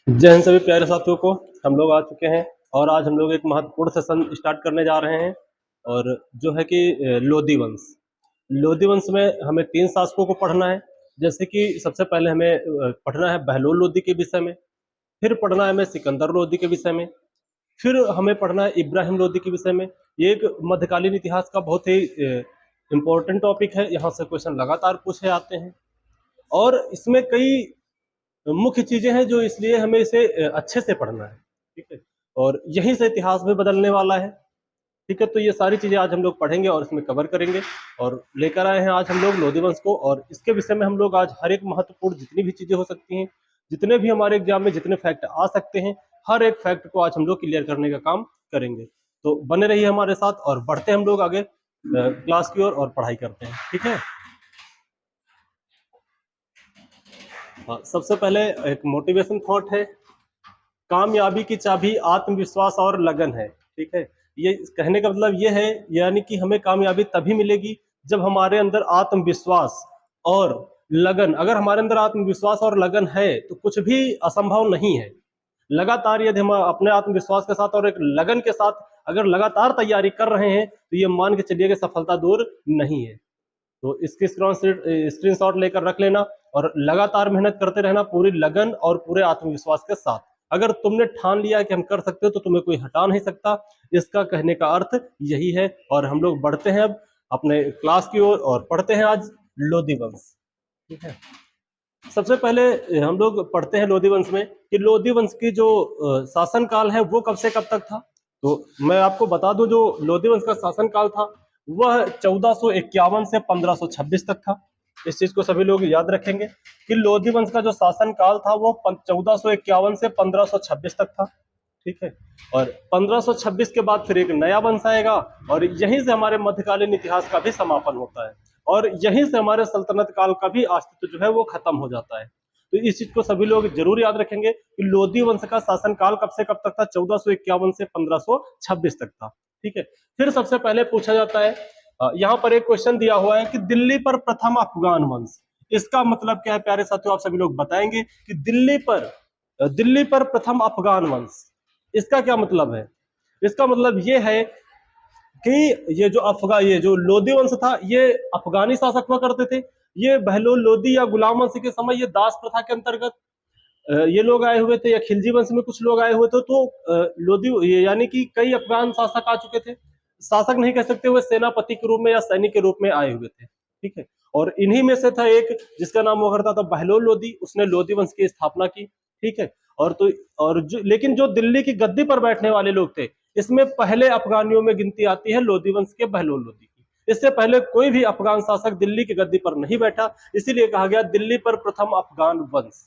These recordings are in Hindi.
जय हिंद सभी प्यारे साथियों को। हम लोग आ चुके हैं और आज हम लोग एक महत्वपूर्ण सेशन स्टार्ट करने जा रहे हैं। और जो है कि लोधी वंश। लोधी वंश में हमें 3 शासकों को पढ़ना है। जैसे कि सबसे पहले हमें पढ़ना है बहलोल लोधी के विषय में, फिर पढ़ना है हमें सिकंदर लोधी के विषय में, फिर हमें पढ़ना है इब्राहिम लोधी के विषय में। ये एक मध्यकालीन इतिहास का बहुत ही इम्पोर्टेंट टॉपिक है। यहाँ से क्वेश्चन लगातार पूछे जाते हैं और इसमें कई मुख्य चीजें हैं जो इसलिए हमें इसे अच्छे से पढ़ना है। ठीक है, और यहीं से इतिहास भी बदलने वाला है। ठीक है, तो ये सारी चीजें आज हम लोग पढ़ेंगे और इसमें कवर करेंगे। और लेकर आए हैं आज हम लोग लोधी वंश को, और इसके विषय में हम लोग आज हर एक महत्वपूर्ण जितनी भी चीजें हो सकती हैं, जितने भी हमारे एग्जाम में जितने फैक्ट आ सकते हैं, हर एक फैक्ट को आज हम लोग क्लियर करने का काम करेंगे। तो बने रहिए हमारे साथ और बढ़ते हैं हम लोग आगे क्लास की ओर और पढ़ाई करते हैं। ठीक है, हाँ, सबसे पहले एक मोटिवेशन थॉट है। कामयाबी की चाबी आत्मविश्वास और लगन है। ठीक है, ये कहने का मतलब ये है, यानी कि हमें कामयाबी तभी मिलेगी जब हमारे अंदर आत्मविश्वास और लगन, अगर हमारे अंदर आत्मविश्वास और लगन है तो कुछ भी असंभव नहीं है। लगातार यदि हम अपने आत्मविश्वास के साथ और एक लगन के साथ अगर लगातार तैयारी कर रहे हैं तो ये मान के चलिए कि सफलता दूर नहीं है। तो इसकी स्क्रीनशॉट लेकर रख लेना और लगातार मेहनत करते रहना पूरी लगन और पूरे आत्मविश्वास के साथ। अगर तुमने ठान लिया कि हम कर सकते हो तो तुम्हें कोई हटा नहीं सकता। इसका कहने का अर्थ यही है। और हम लोग बढ़ते हैं अब अपने क्लास की ओर और पढ़ते हैं आज लोधी वंश। ठीक है, सबसे पहले हम लोग पढ़ते हैं लोधी वंश में कि लोधी वंश की जो शासन काल है वो कब से कब तक था। तो मैं आपको बता दूं, जो लोधी वंश का शासन काल था वह 1451 से 1526 तक था। इस चीज को सभी लोग याद रखेंगे कि लोधी वंश का जो शासन काल था वो 1451 से 1526 तक था। ठीक है, और 1526 के बाद फिर एक नया वंश आएगा और यहीं से हमारे मध्यकालीन इतिहास का भी समापन होता है और यहीं से हमारे सल्तनत काल का भी अस्तित्व जो है वो खत्म हो जाता है। तो इस चीज को सभी लोग जरूर याद रखेंगे कि लोधी वंश का शासन काल कब से कब तक था, 1451 से 1526 तक था। ठीक है, फिर सबसे पहले पूछा जाता है, यहाँ पर एक क्वेश्चन दिया हुआ है कि दिल्ली पर प्रथम अफगान वंश, इसका मतलब क्या है प्यारे साथियों, आप सभी लोग बताएंगे कि दिल्ली पर प्रथम अफगान वंश, इसका क्या मतलब है। इसका मतलब ये है कि ये जो लोधी वंश था ये अफगानी शासक हुआ करते थे। ये बहलोल लोधी या गुलाम वंश के समय ये दास प्रथा के अंतर्गत ये लोग आए हुए थे, या खिलजी वंश में कुछ लोग आए हुए थे। तो लोधी यानी कि कई अफगान शासक आ चुके थे, शासक नहीं कह सकते, हुए सेनापति के रूप में या सैनिक के रूप में आए हुए थे। ठीक है, और इन्हीं में से था एक जिसका नाम हुआ करता था बहलोल लोधी, उसने लोधी वंश की स्थापना की। ठीक है, लेकिन जो दिल्ली की गद्दी पर बैठने वाले लोग थे, इसमें पहले अफगानियों में गिनती आती है लोधी वंश के बहलोल लोधी की। इससे पहले कोई भी अफगान शासक दिल्ली की गद्दी पर नहीं बैठा, इसीलिए कहा गया दिल्ली पर प्रथम अफगान वंश।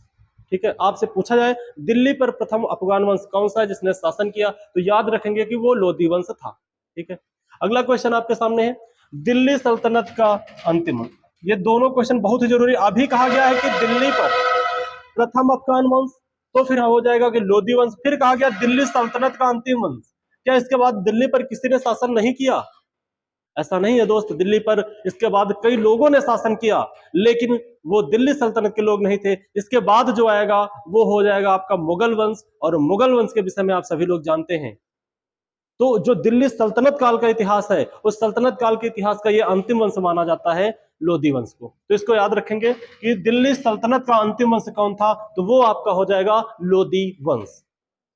ठीक है, आपसे पूछा जाए दिल्ली पर प्रथम अफगान वंश कौन सा है जिसने शासन किया, तो याद रखेंगे कि वो लोधी वंश था। ठीक है, अगला क्वेश्चन आपके सामने है दिल्ली सल्तनत का अंतिम अंक। ये दोनों क्वेश्चन बहुत ही जरूरी। अभी कहा गया है कि दिल्ली पर प्रथम अफगान वंश, तो फिर हो जाएगा कि लोधी वंश। फिर कहा गया दिल्ली सल्तनत का अंतिम वंश, क्या इसके बाद दिल्ली पर किसी ने शासन नहीं किया? ऐसा नहीं है दोस्त, दिल्ली पर इसके बाद कई लोगों ने शासन किया, लेकिन वो दिल्ली सल्तनत के लोग नहीं थे। इसके बाद जो आएगा वो हो जाएगा आपका मुगल वंश, और मुगल वंश के विषय में आप सभी लोग जानते हैं। तो जो दिल्ली सल्तनत काल का इतिहास है, उस सल्तनत काल के इतिहास का ये अंतिम वंश माना जाता है लोधी वंश को। तो इसको याद रखेंगे कि दिल्ली सल्तनत का अंतिम वंश कौन था, तो वो आपका हो जाएगा लोधी वंश।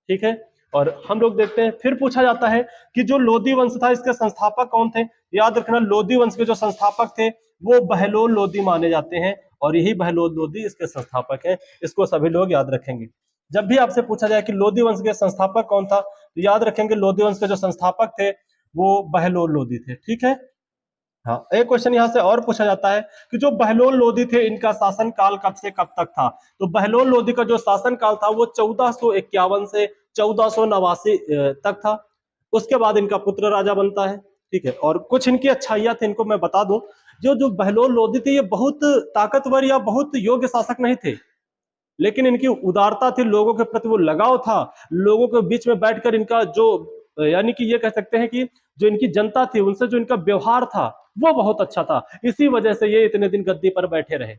ठीक है, और हम लोग देखते हैं फिर पूछा जाता है कि जो लोधी वंश था इसके संस्थापक कौन थे। याद रखना, लोधी वंश के जो संस्थापक थे वो बहलोल लोधी माने जाते हैं, और यही बहलोल लोधी इसके संस्थापक हैं। इसको सभी लोग याद रखेंगे। जब भी आपसे पूछा जाए कि लोधी वंश के संस्थापक कौन था, तो याद रखेंगे लोधी वंश के जो संस्थापक थे वो बहलोल लोधी थे। ठीक है, हाँ, एक क्वेश्चन यहाँ से और पूछा जाता है कि जो बहलोल लोधी थे इनका शासन काल कब से कब तक था। तो बहलोल लोधी का जो शासन काल था वो 1451 से 1489 तक था। उसके बाद इनका पुत्र राजा बनता है। ठीक है, और कुछ इनकी अच्छाइयां थी, इनको मैं बता दूं। जो जो बहलोल लोधी थे ये बहुत ताकतवर या बहुत योग्य शासक नहीं थे, लेकिन इनकी उदारता थी, लोगों के प्रति वो लगाव था। लोगों के बीच में बैठकर इनका जो, यानी कि ये कह सकते हैं कि जो इनकी जनता थी उनसे जो इनका व्यवहार था वो बहुत अच्छा था। इसी वजह से ये इतने दिन गद्दी पर बैठे रहे।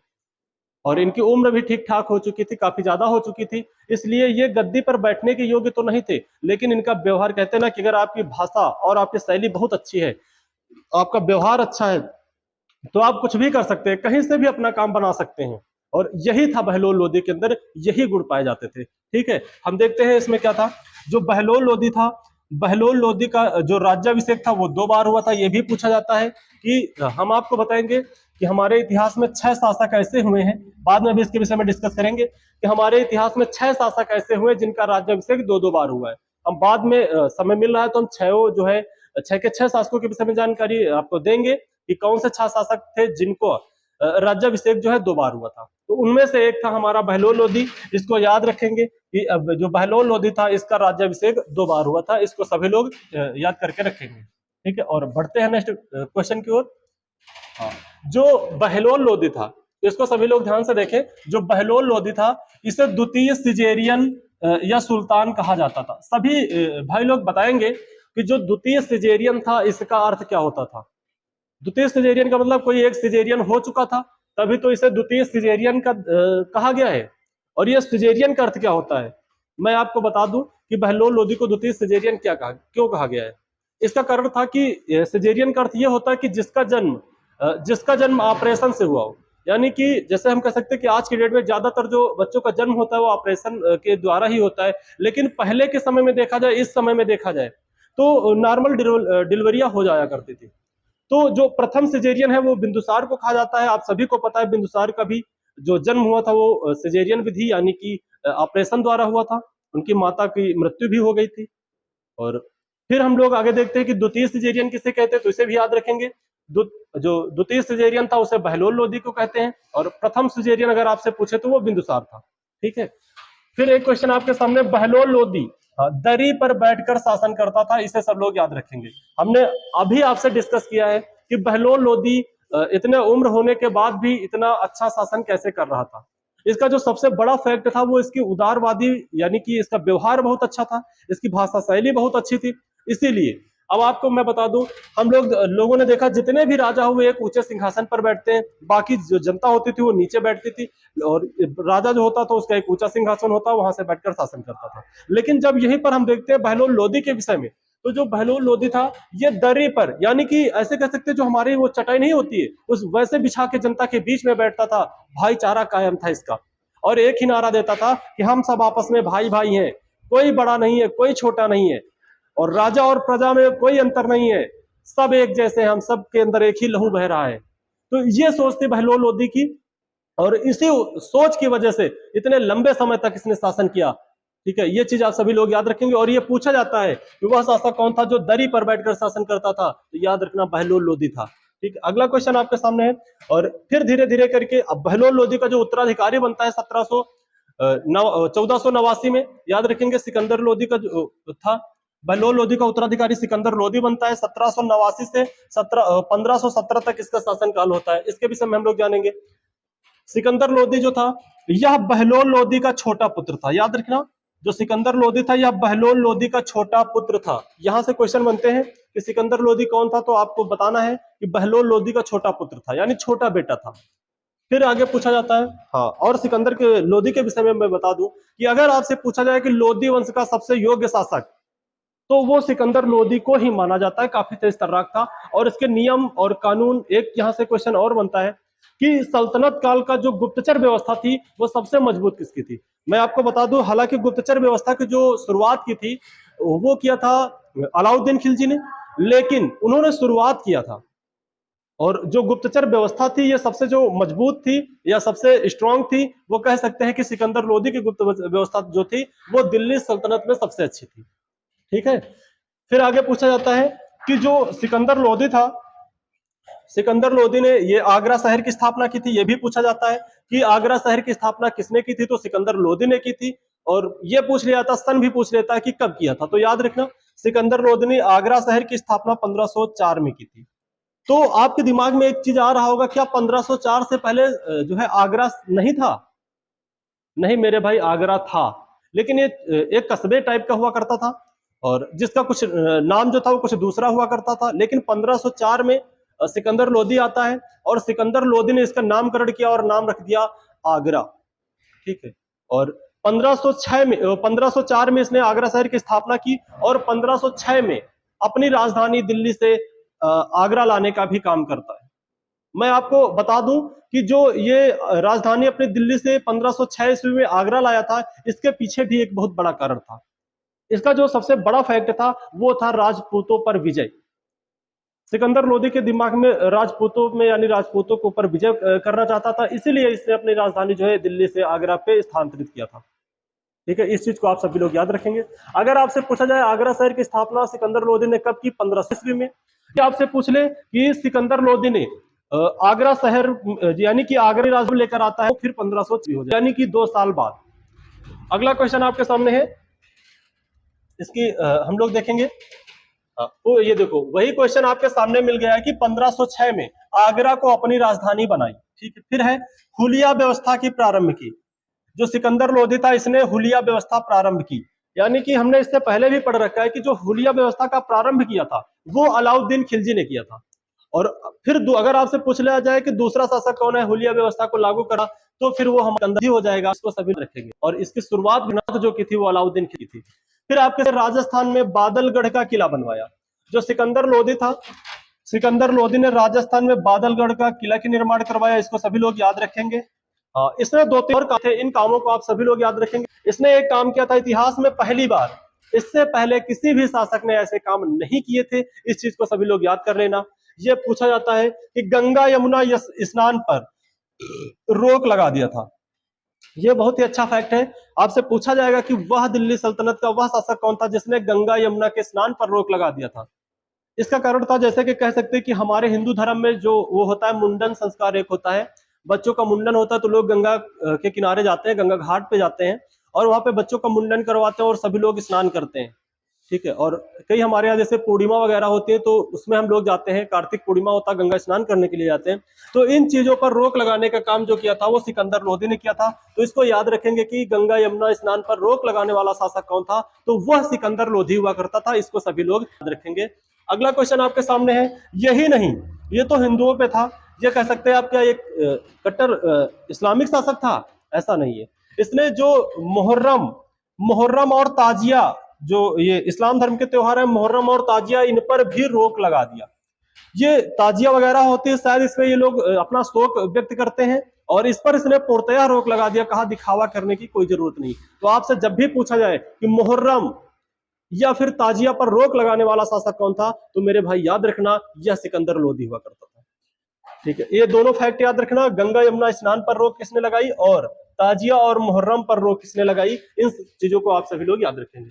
और इनकी उम्र भी ठीक ठाक हो चुकी थी, काफी ज्यादा हो चुकी थी, इसलिए ये गद्दी पर बैठने के योग्य तो नहीं थे। लेकिन इनका व्यवहार, कहते हैं ना कि अगर आपकी भाषा और आपकी शैली बहुत अच्छी है, आपका व्यवहार अच्छा है, तो आप कुछ भी कर सकते हैं, कहीं से भी अपना काम बना सकते हैं। और यही था बहलोल लोधी के अंदर, यही गुण पाए जाते थे। ठीक है, हम देखते हैं इसमें क्या था। जो बहलोल लोधी था, बहलोल लोधी का जो राज्याभिषेक था वो 2 बार हुआ था। ये भी पूछा जाता है कि हम आपको बताएंगे कि हमारे इतिहास में 6 शासक ऐसे हुए हैं, बाद में भी इसके विषय में डिस्कस करेंगे कि हमारे इतिहास में 6 शासक ऐसे हुए जिनका राज्याभिषेक 2-2 बार हुआ है। हम बाद में समय मिल रहा है तो हम 6 जो है 6 के 6 शासकों के विषय में जानकारी आपको देंगे कि कौन से 6 शासक थे जिनको राज्याभिषेक जो है 2 बार हुआ था। तो उनमें से एक था हमारा बहलोल लोधी। इसको याद रखेंगे कि अब जो बहलोल लोधी था इसका राज्याभिषेक 2 बार हुआ था। इसको सभी लोग याद करके रखेंगे। ठीक है, और बढ़ते हैं नेक्स्ट क्वेश्चन की ओर। हाँ, जो बहलोल लोधी था, इसको सभी लोग ध्यान से देखें। जो बहलोल लोधी था इसे द्वितीय सिजेरियन या सुल्तान कहा जाता था। सभी भाई लोग बताएंगे कि जो द्वितीय सिजेरियन था इसका अर्थ क्या होता था। द्वितीय सिजेरियन का मतलब कोई एक सिजेरियन हो चुका था, तभी तो इसे द्वितीय सिजेरियन का कहा गया है। और ये सिजेरियन का अर्थ क्या होता है, मैं आपको बता दूं कि बहलोल लोधी को द्वितीय सिजेरियन क्यों कहा गया है। इसका कारण था कि सिजेरियन का अर्थ ये होता है कि जिसका जन्म ऑपरेशन से हुआ हो। यानी कि जैसे हम कह सकते हैं कि आज की डेट में ज्यादातर जो बच्चों का जन्म होता है वो ऑपरेशन के द्वारा ही होता है, लेकिन पहले के समय में देखा जाए, इस समय में देखा जाए तो नॉर्मल डिलीवरियां हो जाया करती थी। तो जो प्रथम सिजेरियन है वो बिंदुसार को कहा जाता है। आप सभी को पता है बिंदुसार का भी जो जन्म हुआ था वो सिजेरियन विधि यानी कि ऑपरेशन द्वारा हुआ था। उनकी माता की मृत्यु भी हो गई थी। और फिर हम लोग आगे देखते हैं कि द्वितीय सिजेरियन किसे कहते हैं, तो इसे भी याद रखेंगे। जो द्वितीय सिजेरियन था उसे बहलोल लोधी को कहते हैं, और प्रथम सिजेरियन अगर आपसे पूछे तो वो बिंदुसार था। ठीक है, फिर एक क्वेश्चन आपके सामने, बहलोल लोधी दरी पर बैठकर शासन करता था, इसे सब लोग याद रखेंगे। हमने अभी आपसे डिस्कस किया है कि बहलोल लोधी इतने उम्र होने के बाद भी इतना अच्छा शासन कैसे कर रहा था। इसका जो सबसे बड़ा फैक्ट था वो इसकी उदारवादी, यानी कि इसका व्यवहार बहुत अच्छा था, इसकी भाषा शैली बहुत अच्छी थी। इसीलिए अब आपको मैं बता दूं, हम लोगों ने देखा जितने भी राजा हुए एक ऊंचे सिंहासन पर बैठते हैं, बाकी जो जनता होती थी वो नीचे बैठती थी, और राजा जो होता था उसका एक ऊंचा सिंहासन होता, वहां से बैठकर शासन करता था। लेकिन जब यहीं पर हम देखते हैं बहलोल लोधी के विषय में, तो जो बहलोल लोधी था ये दरी पर, यानी कि ऐसे कह सकते जो हमारी वो चटाई नहीं होती है उस वैसे बिछा के जनता के बीच में बैठता था। भाईचारा कायम था इसका, और एक ही नारा देता था कि हम सब आपस में भाई भाई हैं, कोई बड़ा नहीं है, कोई छोटा नहीं है, और राजा और प्रजा में कोई अंतर नहीं है, सब एक जैसे हैं, हम सब के अंदर एक ही लहू बह रहा है। तो ये सोच थी बहलोल लोधी की, और इसी सोच की वजह से इतने लंबे समय तक इसने शासन किया। ठीक है, ये चीज आप सभी लोग याद रखेंगे। और ये पूछा जाता है कि वह शासक कौन था जो दरी पर बैठकर शासन करता था, तो याद रखना बहलोल लोधी था। ठीक है, अगला क्वेश्चन आपके सामने है। और फिर धीरे धीरे करके अब बहलोल लोधी का जो उत्तराधिकारी बनता है 1489 में, याद रखेंगे सिकंदर लोधी का जो था, बहलोल लोधी का उत्तराधिकारी सिकंदर लोधी बनता है। 1789 से 1517 तक इसका शासनकाल होता है। इसके विषय में हम लोग जानेंगे। सिकंदर लोधी जो था यह बहलोल लोधी का छोटा पुत्र था, याद रखना। जो सिकंदर लोधी था यह बहलोल लोधी का छोटा पुत्र था। यहां से क्वेश्चन बनते हैं कि सिकंदर लोधी कौन था, तो आपको बताना है कि बहलोल लोधी का छोटा पुत्र था, यानी छोटा बेटा था। फिर आगे पूछा जाता है, हाँ, और सिकंदर के लोधी के विषय में मैं बता दूं कि अगर आपसे पूछा जाए कि लोधी वंश का सबसे योग्य शासक, तो वो सिकंदर लोधी को ही माना जाता है। काफी तेज तर्राक था, और इसके नियम और कानून। एक यहाँ से क्वेश्चन और बनता है कि सल्तनत काल का जो गुप्तचर व्यवस्था थी वो सबसे मजबूत किसकी थी। मैं आपको बता दूं, हालांकि गुप्तचर व्यवस्था की जो शुरुआत की थी वो किया था अलाउद्दीन खिलजी ने, लेकिन उन्होंने शुरुआत किया था। और जो गुप्तचर व्यवस्था थी ये सबसे जो मजबूत थी या सबसे स्ट्रांग थी, वो कह सकते हैं कि सिकंदर लोधी की गुप्त व्यवस्था जो थी वो दिल्ली सल्तनत में सबसे अच्छी थी। ठीक है, फिर आगे पूछा जाता है कि जो सिकंदर लोधी था, सिकंदर लोधी ने ये आगरा शहर की स्थापना की थी। ये भी पूछा जाता है कि आगरा शहर की स्थापना किसने की थी, तो सिकंदर लोधी ने की थी। और ये पूछ लिया था, सन भी पूछ लेता है कि कब किया था, तो याद रखना सिकंदर लोधी ने आगरा शहर की स्थापना 1504 में की थी। तो आपके दिमाग में एक चीज आ रहा होगा, क्या 1504 से पहले जो है आगरा नहीं था? नहीं मेरे भाई, आगरा था, लेकिन ये एक कस्बे टाइप का हुआ करता था, और जिसका कुछ नाम जो था वो कुछ दूसरा हुआ करता था। लेकिन 1504 में सिकंदर लोधी आता है, और सिकंदर लोधी ने इसका नामकरण किया और नाम रख दिया आगरा, ठीक है। और 1504 में इसने आगरा शहर की स्थापना की और 1506 में अपनी राजधानी दिल्ली से आगरा लाने का भी काम करता है। मैं आपको बता दूं कि जो ये राजधानी अपनी दिल्ली से 1506 ईस्वी में आगरा लाया था, इसके पीछे भी एक बहुत बड़ा कारण था। इसका जो सबसे बड़ा फैक्ट था वो था राजपूतों पर विजय। सिकंदर लोदी के दिमाग में राजपूतों में यानी राजपूतों के ऊपर विजय करना चाहता था, इसीलिए इसने अपनी राजधानी जो है दिल्ली से आगरा पे स्थानांतरित किया था। ठीक है, इस चीज को आप सभी लोग याद रखेंगे। अगर आपसे पूछा जाए आगरा शहर की स्थापना सिकंदर लोदी ने कब की, 1500 ईस्वी में। आपसे पूछ ले कि सिकंदर लोदी ने आगरा शहर यानी कि आगरा राजधानी लेकर आता है, फिर 1500 हो जाए यानी कि 2 साल बाद। अगला क्वेश्चन आपके सामने है, इसकी हम लोग देखेंगे। तो ये देखो वही क्वेश्चन आपके सामने मिल गया है कि 1506 में आगरा को अपनी राजधानी बनाई। ठीक है, फिर है हुलिया व्यवस्था की प्रारंभ की। जो सिकंदर लोदी था इसने हुलिया व्यवस्था प्रारंभ की, यानी कि हमने इससे पहले भी पढ़ रखा है कि जो हुलिया व्यवस्था का प्रारंभ किया था वो अलाउद्दीन खिलजी ने किया था। और फिर अगर आपसे पूछ लिया जाए कि दूसरा शासक कौन है हुलिया व्यवस्था को लागू करा, तो फिर वो हम अंदर ही हो जाएगा, इसको सभी रखेंगे। और इसकी शुरुआत जो की थी वो अलाउद्दीन की थी। फिर आपके राजस्थान में बादलगढ़ का किला बनवाया। जो सिकंदर लोदी था, सिकंदर लोदी ने राजस्थान में बादलगढ़ का किला की निर्माण करवाया, इसको सभी लोग याद रखेंगे। इसने 2-3 और काम थे, इन कामों को आप सभी लोग याद रखेंगे। इसने एक काम किया था इतिहास में पहली बार, इससे पहले किसी भी शासक ने ऐसे काम नहीं किए थे, इस चीज को सभी लोग याद कर लेना। यह पूछा जाता है कि गंगा यमुना स्नान पर रोक लगा दिया था। यह बहुत ही अच्छा फैक्ट है। आपसे पूछा जाएगा कि वह दिल्ली सल्तनत का वह शासक कौन था जिसने गंगा यमुना के स्नान पर रोक लगा दिया था। इसका कारण था, जैसे कि कह सकते हैं कि हमारे हिंदू धर्म में जो वो होता है मुंडन संस्कार एक होता है, बच्चों का मुंडन होता है तो लोग गंगा के किनारे जाते हैं, गंगा घाट पे जाते हैं और वहां पे बच्चों का मुंडन करवाते हैं और सभी लोग स्नान करते हैं। ठीक है, और कई हमारे यहाँ जैसे पूर्णिमा वगैरह होती है तो उसमें हम लोग जाते हैं, कार्तिक पूर्णिमा होता है, गंगा स्नान करने के लिए जाते हैं। तो इन चीजों पर रोक लगाने का काम जो किया था वो सिकंदर लोदी ने किया था। तो इसको याद रखेंगे कि गंगा यमुना स्नान पर रोक लगाने वाला शासक कौन था, तो वह सिकंदर लोदी हुआ करता था, इसको सभी लोग याद रखेंगे। अगला क्वेश्चन आपके सामने है, यही नहीं ये तो हिंदुओं पे था, ये कह सकते हैं आप क्या एक कट्टर इस्लामिक शासक था, ऐसा नहीं है। इसने जो मुहर्रम और ताजिया, जो ये इस्लाम धर्म के त्योहार है मुहर्रम और ताजिया, इन पर भी रोक लगा दिया। ये ताजिया वगैरह होती है, शायद इसमें ये लोग अपना शोक व्यक्त करते हैं और इस पर इसने पूर्णतया रोक लगा दिया, कहा दिखावा करने की कोई जरूरत नहीं। तो आपसे जब भी पूछा जाए कि मुहर्रम या फिर ताजिया पर रोक लगाने वाला शासक कौन था, तो मेरे भाई याद रखना यह सिकंदर लोदी हुआ करता था। ठीक है, ये दोनों फैक्ट याद रखना, गंगा यमुना स्नान पर रोक किसने लगाई और ताजिया और मुहर्रम पर रोक किसने लगाई, इन चीजों को आप सभी लोग याद रखेंगे।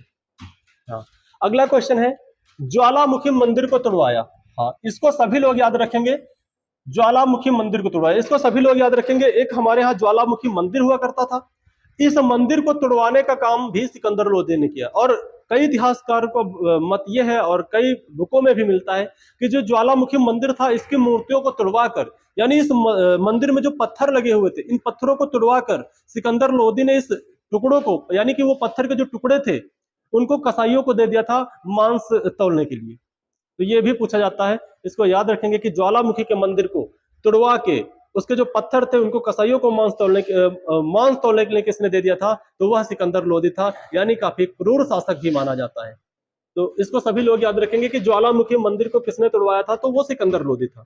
हाँ, अगला क्वेश्चन है, ज्वालामुखी मंदिर को तोड़वाया। हाँ, इसको सभी लोग याद रखेंगे, ज्वालामुखी मंदिर को तोड़वाया, इसको सभी लोग याद रखेंगे। एक हमारे यहाँ ज्वालामुखी मंदिर हुआ करता था, इस मंदिर को तोड़वाने का काम भी सिकंदर लोदी ने किया। और कई इतिहासकारों को मत यह है और कई बुकों में भी मिलता है कि जो ज्वालामुखी मंदिर था इसकी मूर्तियों को तोड़वाकर, यानी इस मंदिर में जो पत्थर लगे हुए थे इन पत्थरों को तोड़वाकर सिकंदर लोदी ने इस टुकड़ों को, यानी कि वो पत्थर के जो टुकड़े थे उनको कसाईयों को दे दिया था मांस तौलने के लिए। तो ये भी पूछा जाता है, इसको याद रखेंगे कि ज्वालामुखी के मंदिर को तोड़वा के उसके जो पत्थर थे उनको कसाईयों को मांस तोड़ने के लिए किसने दे दिया था, तो वह सिकंदर लोदी था, यानी काफी क्रूर शासक भी माना जाता है। तो इसको सभी लोग याद रखेंगे कि ज्वालामुखी मंदिर को किसने तोड़वाया था, तो वो सिकंदर लोदी था।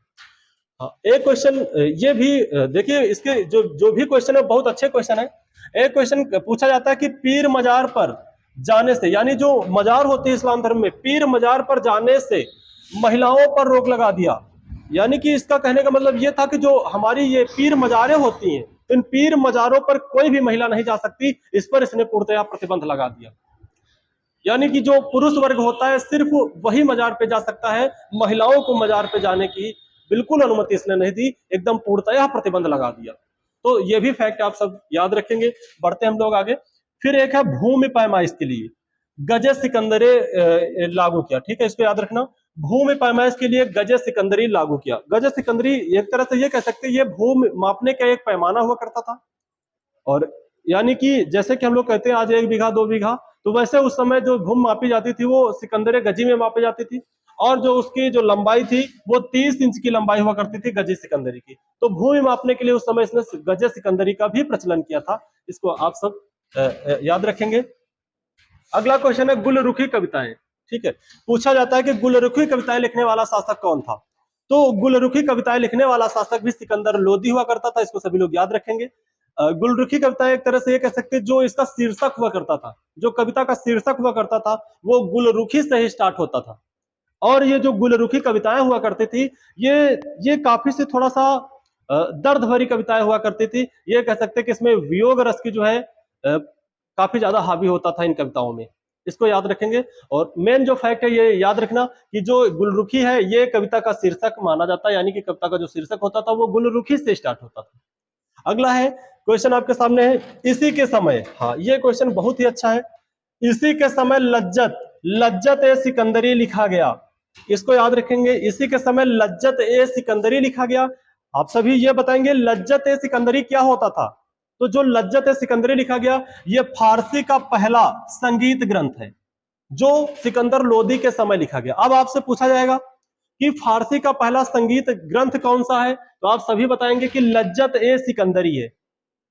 हाँ, एक क्वेश्चन ये भी देखिए, इसके जो भी क्वेश्चन है बहुत अच्छे क्वेश्चन है। एक क्वेश्चन पूछा जाता है कि पीर मजार पर जाने से, यानी जो मजार होती है इस्लाम धर्म में, पीर मजार पर जाने से महिलाओं पर रोक लगा दिया। यानी कि इसका कहने का मतलब ये था कि जो हमारी ये पीर मजारें होती हैं, इन पीर मजारों पर कोई भी महिला नहीं जा सकती, इस पर इसने पूर्णतया प्रतिबंध लगा दिया। यानी कि जो पुरुष वर्ग होता है सिर्फ वही मजार पे जा सकता है, महिलाओं को मजार पे जाने की बिल्कुल अनुमति इसने नहीं दी, एकदम पूर्णतया प्रतिबंध लगा दिया। तो ये भी फैक्ट आप सब याद रखेंगे। बढ़ते हम लोग आगे। फिर एक है भूमि पैमाइश के लिए गजे सिकंदरे लागू किया। ठीक है, इसको याद रखना, भूमि पैमाइश के लिए गजे सिकंदरी लागू किया। गजे सिकंदरी एक तरह से ये कह सकते हैं ये भूमि मापने का एक पैमाना हुआ करता था। और यानी कि जैसे कि हम लोग कहते हैं आज 1 बीघा 2 बीघा, तो वैसे उस समय जो भूमि मापी जाती थी वो सिकंदरे गजी में मापी जाती थी। और जो उसकी जो लंबाई थी वो 30 इंच की लंबाई हुआ करती थी गजे सिकंदरी की। तो भूमि मापने के लिए उस समय इसने गजे सिकंदरी का भी प्रचलन किया था। इसको आप सब याद रखेंगे। अगला क्वेश्चन है गुलरुखी कविताएं। ठीक है, पूछा जाता है कि गुलरुखी कविताएं लिखने वाला शासक कौन था। तो गुलरुखी कविताएं लिखने वाला शासक भी सिकंदर लोदी हुआ करता था, इसको सभी लोग याद रखेंगे। गुलरुखी कविताएं एक तरह से ये कह सकते हैं जो इसका शीर्षक हुआ करता था, जो कविता का शीर्षक हुआ करता था वो गुलरुखी से ही स्टार्ट होता था। और ये जो गुलरुखी कविताएं हुआ करती थी ये काफी से थोड़ा सा दर्द भरी कविताएं हुआ करती थी। ये कह सकते हैं कि इसमें वियोग रस की जो है काफी ज्यादा हावी होता था इन कविताओं में, इसको याद रखेंगे। और मेन जो फैक्ट है ये याद रखना कि जो गुलरुखी है ये कविता का शीर्षक माना जाता है, यानी कि कविता का जो शीर्षक होता था वो गुलरुखी से स्टार्ट होता था। अगला है क्वेश्चन आपके सामने है, इसी के समय, हाँ ये क्वेश्चन बहुत ही अच्छा है। इसी के समय लज्जत ए सिकंदरी लिखा गया, इसको याद रखेंगे। इसी के समय लज्जत ए सिकंदरी लिखा गया। आप सभी ये बताएंगे लज्जत ए सिकंदरी क्या होता था। तो जो लज्जत ए सिकंदरी लिखा गया ये फारसी का पहला संगीत ग्रंथ है जो सिकंदर लोदी के समय लिखा गया। अब आपसे पूछा जाएगा कि फारसी का पहला संगीत ग्रंथ कौन सा है, तो आप सभी बताएंगे कि लज्जत ए सिकंदरी है।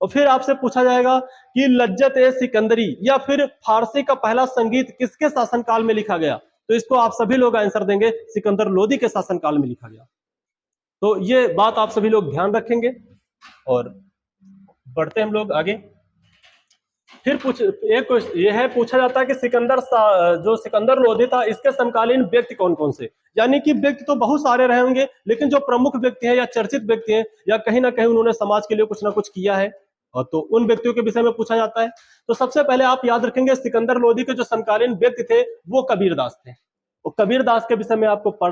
और फिर आपसे पूछा जाएगा कि लज्जत ए सिकंदरी या फिर फारसी का पहला संगीत किसके शासनकाल में लिखा गया, तो इसको आप सभी लोग आंसर देंगे सिकंदर लोदी के शासनकाल में लिखा गया। तो ये बात आप सभी लोग ध्यान रखेंगे। और बढ़ते हम लोग आगे। फिर यह है पूछा जाता है कि जो सिकंदर लोदी था इसके समकालीन व्यक्ति कौन कौन से, यानी कि व्यक्ति तो बहुत सारे रहे होंगे लेकिन जो प्रमुख व्यक्ति हैं या चर्चित व्यक्ति हैं या कहीं ना कहीं उन्होंने समाज के लिए कुछ ना कुछ किया है, और तो उन व्यक्तियों के विषय में पूछा जाता है। तो सबसे पहले आप याद रखेंगे सिकंदर लोदी के जो समकालीन व्यक्ति थे वो कबीरदास थे। और कबीरदास के विषय में आपको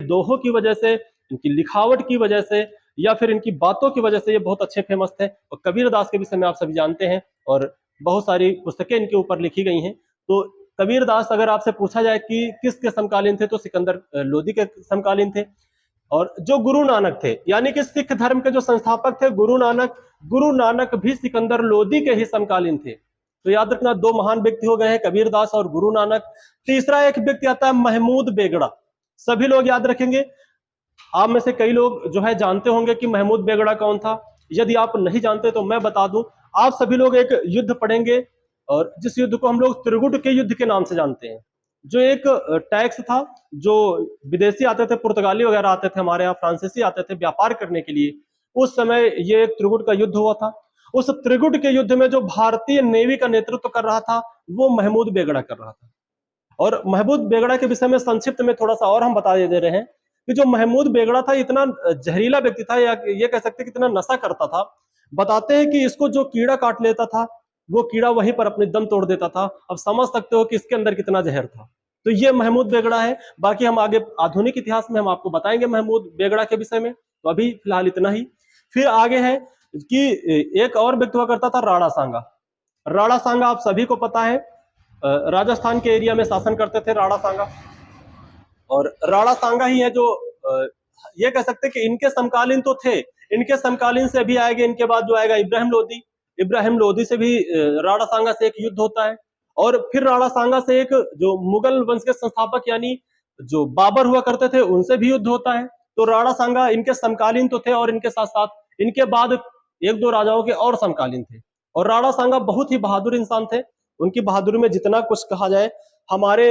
दोहों की वजह से, इनकी लिखावट की वजह से या फिर इनकी बातों की वजह से ये बहुत अच्छे फेमस थे। और कबीरदास के विषय में आप सभी जानते हैं और बहुत सारी पुस्तकें इनके ऊपर लिखी गई हैं। तो कबीरदास अगर आपसे पूछा जाए कि किसके समकालीन थे तो सिकंदर लोदी के समकालीन थे। और जो गुरु नानक थे यानी कि सिख धर्म के जो संस्थापक थे गुरु नानक भी सिकंदर लोदी के ही समकालीन थे। तो याद रखना दो महान व्यक्ति हो गए हैं कबीरदास और गुरु नानक। तीसरा एक व्यक्ति आता है महमूद बेगड़ा, सभी लोग याद रखेंगे। आप में से कई लोग जो है जानते होंगे कि महमूद बेगड़ा कौन था। यदि आप नहीं जानते तो मैं बता दूं, आप सभी लोग एक युद्ध पढ़ेंगे और जिस युद्ध को हम लोग त्रिगुट के युद्ध के नाम से जानते हैं। जो एक टैक्स था, जो विदेशी आते थे, पुर्तगाली वगैरह आते थे हमारे यहाँ, फ्रांसीसी आते थे व्यापार करने के लिए, उस समय ये एक त्रिगुट का युद्ध हुआ था। उस त्रिगुट के युद्ध में जो भारतीय नेवी का नेतृत्व कर रहा था वो महमूद बेगड़ा कर रहा था। और महमूद बेगड़ा के विषय में संक्षिप्त में थोड़ा सा और हम बता दे रहे हैं कि जो महमूद बेगड़ा था इतना जहरीला व्यक्ति था, या ये कह सकते कितना नशा करता था। बताते हैं कि इसको जो कीड़ा काट लेता था वो कीड़ा वहीं पर अपने दम तोड़ देता था। अब समझ सकते हो कि इसके अंदर कितना जहर था। तो ये महमूद बेगड़ा है। बाकी हम आगे आधुनिक इतिहास में हम आपको बताएंगे महमूद बेगड़ा के विषय में। तो अभी फिलहाल इतना ही। फिर आगे है कि एक और व्यक्ति हुआ करता था राणा सांगा। राणा सांगा आप सभी को पता है, राजस्थान के एरिया में शासन करते थे राणा सांगा। और राणा सांगा ही है जो ये कह सकते हैं कि इनके समकालीन तो थे, इनके समकालीन से अभी आएगा, इनके बाद जो आएगा इब्राहिम लोदी से भी राणा सांगा से एक युद्ध होता है। और फिर राणा सांगा से एक जो मुगल वंश के संस्थापक यानी जो बाबर हुआ करते थे उनसे भी युद्ध होता है। तो राणा सांगा इनके समकालीन तो थे और इनके साथ साथ इनके बाद एक दो राजाओं के और समकालीन थे। और राणा सांगा बहुत ही बहादुर इंसान थे। उनकी बहादुरी में जितना कुछ कहा जाए, हमारे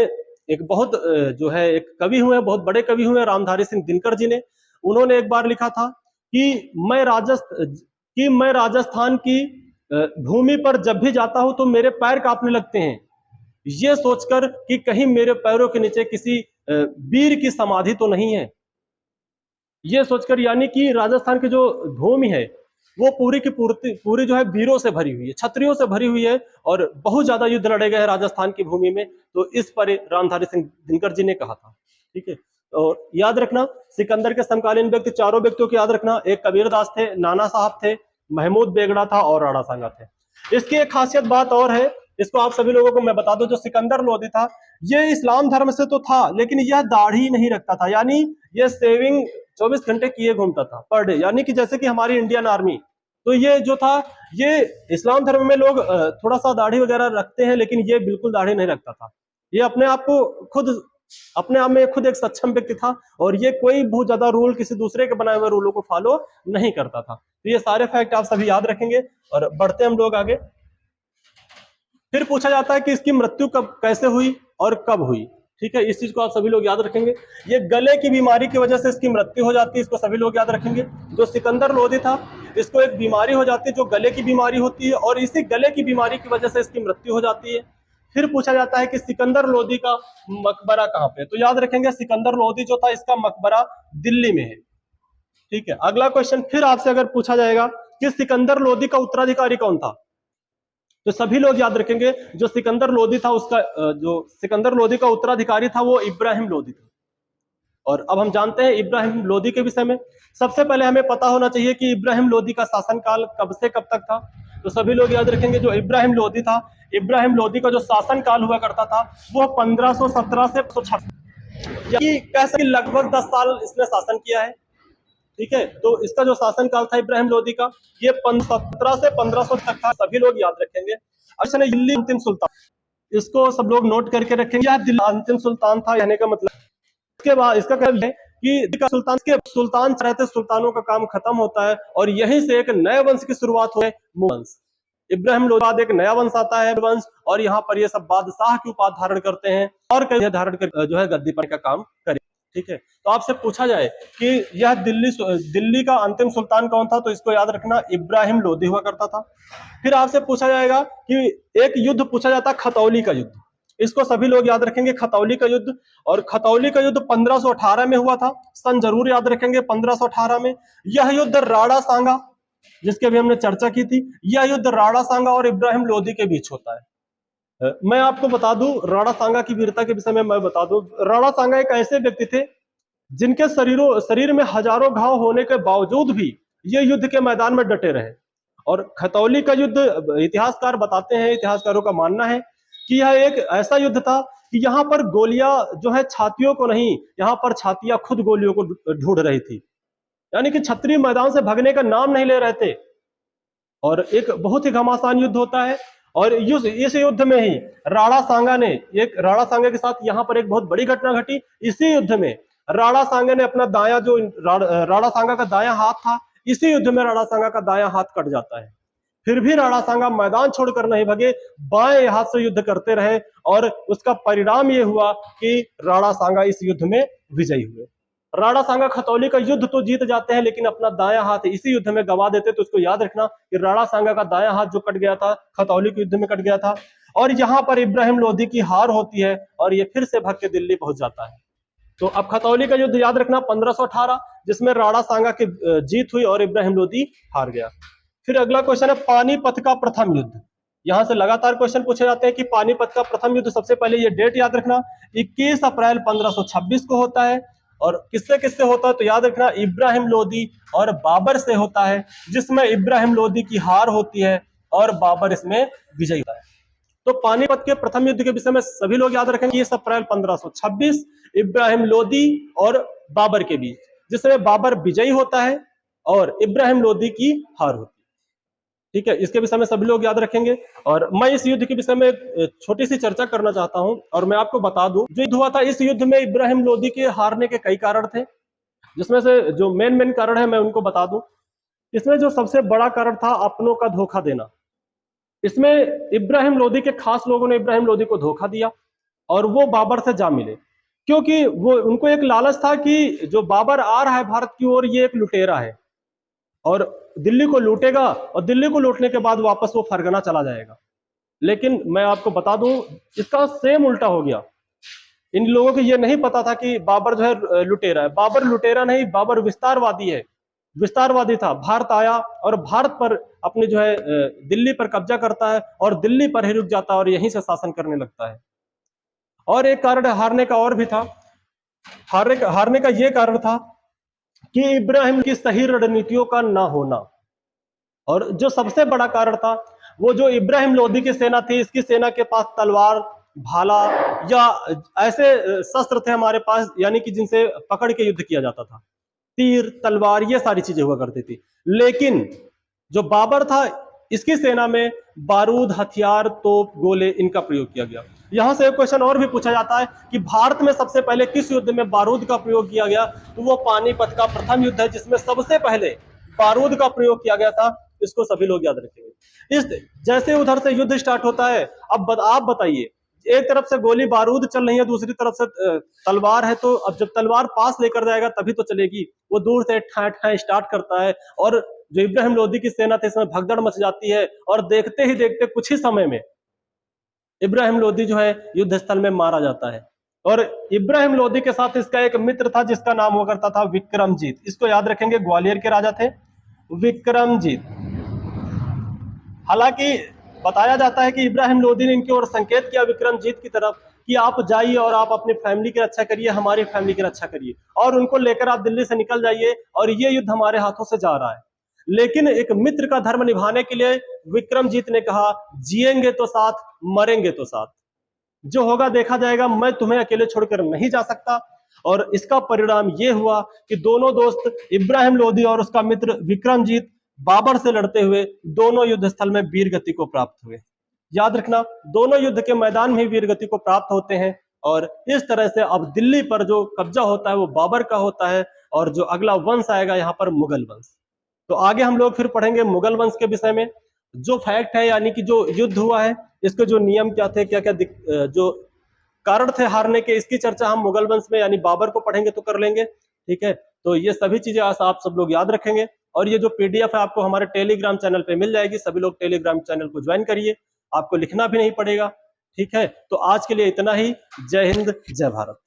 एक बहुत जो है एक कवि हुए, बहुत बड़े कवि हुए रामधारी सिंह दिनकर जी ने, उन्होंने एक बार लिखा था कि मैं राजस्थान की भूमि पर जब भी जाता हूं तो मेरे पैर कांपने लगते हैं, ये सोचकर कि कहीं मेरे पैरों के नीचे किसी वीर की समाधि तो नहीं है। ये सोचकर, यानी कि राजस्थान की जो भूमि है वो पूरी की पूरी जो है वीरों से भरी हुई है, क्षत्रियों से भरी हुई है और बहुत ज्यादा युद्ध लड़े गए हैं राजस्थान की भूमि में। तो इस पर रामधारी सिंह दिनकर जी ने कहा था। ठीक है, और याद रखना सिकंदर के समकालीन व्यक्ति, चारों व्यक्तियों को याद रखना, एक कबीरदास थे, नाना साहब थे, महमूद बेगड़ा था और राणा सांगा थे। इसकी एक खासियत बात और है, इसको आप सभी लोगों को मैं बता दूं, जो सिकंदर लोदी था ये इस्लाम धर्म से तो था लेकिन यह दाढ़ी नहीं रखता था, यानी ये सेविंग 24 घंटे किए घूमता था पर डे, यानी कि जैसे कि हमारी इंडियन आर्मी। तो ये जो था, ये इस्लाम धर्म में लोग थोड़ा सा दाढ़ी वगैरह रखते हैं लेकिन ये बिल्कुल दाढ़ी नहीं रखता था। ये अपने आप को खुद अपने आप में खुद एक सक्षम व्यक्ति था और ये कोई बहुत ज्यादा रूल किसी दूसरे के बनाए हुए रूलों को फॉलो नहीं करता था। तो ये सारे फैक्ट आप सभी याद रखेंगे और बढ़ते हम लोग आगे। फिर पूछा जाता है कि इसकी मृत्यु कब कैसे हुई और कब हुई। ठीक है, इस चीज को आप सभी लोग याद रखेंगे। ये गले की बीमारी की वजह से इसकी मृत्यु हो जाती है, इसको सभी लोग याद रखेंगे। जो सिकंदर लोधी था, इसको एक बीमारी हो जाती है जो गले की बीमारी होती है और इसी गले की बीमारी की वजह से इसकी मृत्यु हो जाती है। फिर पूछा जाता है कि सिकंदर लोधी का मकबरा कहाँ पे, तो याद रखेंगे सिकंदर लोधी जो था इसका मकबरा दिल्ली में है। ठीक है, अगला क्वेश्चन फिर आपसे अगर पूछा जाएगा कि सिकंदर लोधी का उत्तराधिकारी कौन था, तो सभी लोग याद रखेंगे जो सिकंदर लोधी था उसका जो सिकंदर लोधी का उत्तराधिकारी था वो इब्राहिम लोधी था। और अब हम जानते हैं इब्राहिम लोधी के विषय में। सबसे पहले हमें पता होना चाहिए कि इब्राहिम लोधी का शासनकाल कब से कब तक था। तो सभी लोग याद रखेंगे जो इब्राहिम लोधी था, इब्राहिम लोधी का जो शासनकाल हुआ करता था वो 1517 से 1556, यानी कह सकते लगभग 10 साल इसने शासन किया है। ठीक है, तो इसका जो शासनकाल था इब्राहिम लोधी का ये 1517 से 1500 तक था, सभी लोग याद रखेंगे। अच्छा, दिल्ली अंतिम सुल्तान, इसको सब लोग नोट करके रखेंगे, यह दिल्ली अंतिम सुल्तान था कहने का मतलब। इसके बाद इसका कहना है कि सुल्तान के सुल्तान रहते सुल्तानों का काम खत्म होता है और यहीं से एक नए वंश की शुरुआत हुई, वंश इब्राहिम लोधी बाद एक नया वंश आता है वंश, और यहाँ पर ये सब बादशाह की उपाधि धारण करते हैं और कई धारण कर जो है गद्दी पर का काम करे। ठीक है, तो आपसे पूछा जाए कि यह दिल्ली का अंतिम सुल्तान कौन था, तो इसको याद रखना इब्राहिम लोधी हुआ करता था। फिर आपसे पूछा जाएगा कि एक युद्ध पूछा जाता है खतौली का युद्ध, इसको सभी लोग याद रखेंगे खतौली का युद्ध। और खतौली का युद्ध 1518 में हुआ था, सन जरूर याद रखेंगे 1518 में। यह युद्ध राणा सांगा, जिसके भी हमने चर्चा की थी, यह युद्ध राणा सांगा और इब्राहिम लोधी के बीच होता है। मैं आपको बता दूं राणा सांगा की वीरता के विषय में मैं बता दूं, राणा सांगा एक ऐसे व्यक्ति थे जिनके शरीर में हजारों घाव होने के बावजूद भी ये युद्ध के मैदान में डटे रहे। और खतौली का युद्ध इतिहासकार बताते हैं, इतिहासकारों का मानना है कि यह एक ऐसा युद्ध था कि यहाँ पर गोलियां जो है छातियों को नहीं, यहाँ पर छातियां खुद गोलियों को ढूंढ रही थी, यानी कि क्षत्रिय मैदान से भागने का नाम नहीं ले रहे थे। और एक बहुत ही घमासान युद्ध होता है और इस युद्ध में ही राणा सांगा ने राणा सांगा के साथ यहाँ पर एक बहुत बड़ी घटना घटी। इसी युद्ध में राणा सांगा ने अपना दायां जो राणा सांगा का दायां हाथ था, इसी युद्ध में राणा सांगा का दायां हाथ कट जाता है। फिर भी राणा सांगा मैदान छोड़कर नहीं भगे, बाएं हाथ से युद्ध करते रहे और उसका परिणाम ये हुआ कि राणा सांगा इस युद्ध में विजयी हुए। राणा सांगा खतौली का युद्ध तो जीत जाते हैं लेकिन अपना दायां हाथ इसी युद्ध में गवा देते। तो उसको याद रखना कि राणा सांगा का दायां हाथ जो कट गया था खतौली के युद्ध में कट गया था। और यहाँ पर इब्राहिम लोधी की हार होती है और ये फिर से भाग के दिल्ली पहुंच जाता है। तो अब खतौली का युद्ध याद रखना 1518, जिसमें राणा सांगा की जीत हुई और इब्राहिम लोधी हार गया। फिर अगला क्वेश्चन है पानीपत का प्रथम युद्ध। यहां से लगातार क्वेश्चन पूछे जाते हैं कि पानीपत का प्रथम युद्ध, सबसे पहले ये डेट याद रखना 21 अप्रैल 1526 को होता है। और किससे किससे होता है, तो याद रखना इब्राहिम लोधी और बाबर से होता है, जिसमें इब्राहिम लोधी की हार होती है और बाबर इसमें विजयी होता है। तो पानीपत के प्रथम युद्ध के विषय में सभी लोग याद रखेंगे 21 अप्रैल 1526 इब्राहिम लोधी और बाबर के बीच, जिसमें बाबर विजयी होता है और इब्राहिम लोधी की हार होती है। ठीक है, इसके विषय में सभी लोग याद रखेंगे। और मैं इस युद्ध के विषय में छोटी सी चर्चा करना चाहता हूं और मैं आपको बता दूं जो युद्ध हुआ था इस युद्ध में इब्राहिम लोधी के हारने के कई कारण थे, जिसमें से जो मेन कारण है मैं उनको बता दूं। इसमें जो सबसे बड़ा कारण था अपनों का धोखा देना। इसमें इब्राहिम लोधी के खास लोगों ने इब्राहिम लोधी को धोखा दिया और वो बाबर से जा मिले, क्योंकि वो उनको एक लालच था कि जो बाबर आ रहा है भारत की ओर ये एक लुटेरा है और दिल्ली को लूटेगा और दिल्ली को लूटने के बाद वापस वो फरगना चला जाएगा। लेकिन मैं आपको बता दूं इसका सेम उल्टा हो गया। इन लोगों को ये नहीं पता था कि बाबर जो है लुटेरा है। बाबर लुटेरा नहीं, बाबर विस्तारवादी है, विस्तारवादी था। भारत आया और भारत पर अपने जो है दिल्ली पर कब्जा करता है और दिल्ली पर ही रुक जाता है और यहीं से शासन करने लगता है। और एक कारण हारने का और भी था, हारने का ये कारण था कि इब्राहिम की सही रणनीतियों का ना होना। और जो सबसे बड़ा कारण था वो जो इब्राहिम लोधी की सेना थी, इसकी सेना के पास तलवार, भाला या ऐसे शस्त्र थे हमारे पास, यानी कि जिनसे पकड़ के युद्ध किया जाता था, तीर, तलवार, ये सारी चीजें हुआ करती थी। लेकिन जो बाबर था इसकी सेना में बारूद, हथियार, तोप, गोले इनका प्रयोग किया गया। यहां से एक क्वेश्चन और भी पूछा जाता है कि भारत में सबसे पहले किस युद्ध में बारूद का प्रयोग किया गया, तो वो पानीपत का प्रथम युद्ध है जिसमें सबसे पहले बारूद का प्रयोग किया गया था। इसको सभी लोग याद रखेंगे। इस जैसे उधर से युद्ध स्टार्ट होता है, अब आप बताइए, एक तरफ से गोली बारूद चल रही है, दूसरी तरफ से तलवार है, तो अब जब तलवार पास लेकर जाएगा तभी तो चलेगी। वो दूर से ठां ठां स्टार्ट करता है और जो इब्राहिम लोदी की सेना थी इसमें भगदड़ मच जाती है और देखते ही देखते कुछ ही समय में इब्राहिम लोदी जो है युद्ध स्थल में मारा जाता है। और इब्राहिम लोदी के साथ इसका एक मित्र था जिसका नाम हुआ करता था विक्रमजीत। इसको याद रखेंगे, ग्वालियर के राजा थे विक्रमजीत। हालांकि बताया जाता है कि इब्राहिम लोदी ने इनकी ओर संकेत किया विक्रमजीत की तरफ कि आप जाइए और आप अपनी फैमिली की रक्षा करिए, हमारी फैमिली की रक्षा करिए, और उनको लेकर आप दिल्ली से निकल जाइए और ये युद्ध हमारे हाथों से जा रहा है। लेकिन एक मित्र का धर्म निभाने के लिए विक्रमजीत ने कहा, जिएंगे तो साथ, मरेंगे तो साथ, जो होगा देखा जाएगा, मैं तुम्हें अकेले छोड़कर नहीं जा सकता। और इसका परिणाम यह हुआ कि दोनों दोस्त इब्राहिम लोदी और उसका मित्र विक्रमजीत बाबर से लड़ते हुए दोनों युद्ध स्थल में वीर गति को प्राप्त हुए। याद रखना, दोनों युद्ध के मैदान में वीर गति को प्राप्त होते हैं। और इस तरह से अब दिल्ली पर जो कब्जा होता है वो बाबर का होता है, और जो अगला वंश आएगा यहाँ पर मुगल वंश। तो आगे हम लोग फिर पढ़ेंगे मुगल वंश के विषय में, जो फैक्ट है यानी कि जो युद्ध हुआ है इसके जो नियम क्या थे, क्या क्या जो कारण थे हारने के, इसकी चर्चा हम मुगल वंश में यानी बाबर को पढ़ेंगे तो कर लेंगे। ठीक है, तो ये सभी चीजें आप सब लोग याद रखेंगे। और ये जो पीडीएफ है आपको हमारे टेलीग्राम चैनल पे मिल जाएगी, सभी लोग टेलीग्राम चैनल को ज्वाइन करिए, आपको लिखना भी नहीं पड़ेगा। ठीक है, तो आज के लिए इतना ही। जय हिंद, जय भारत।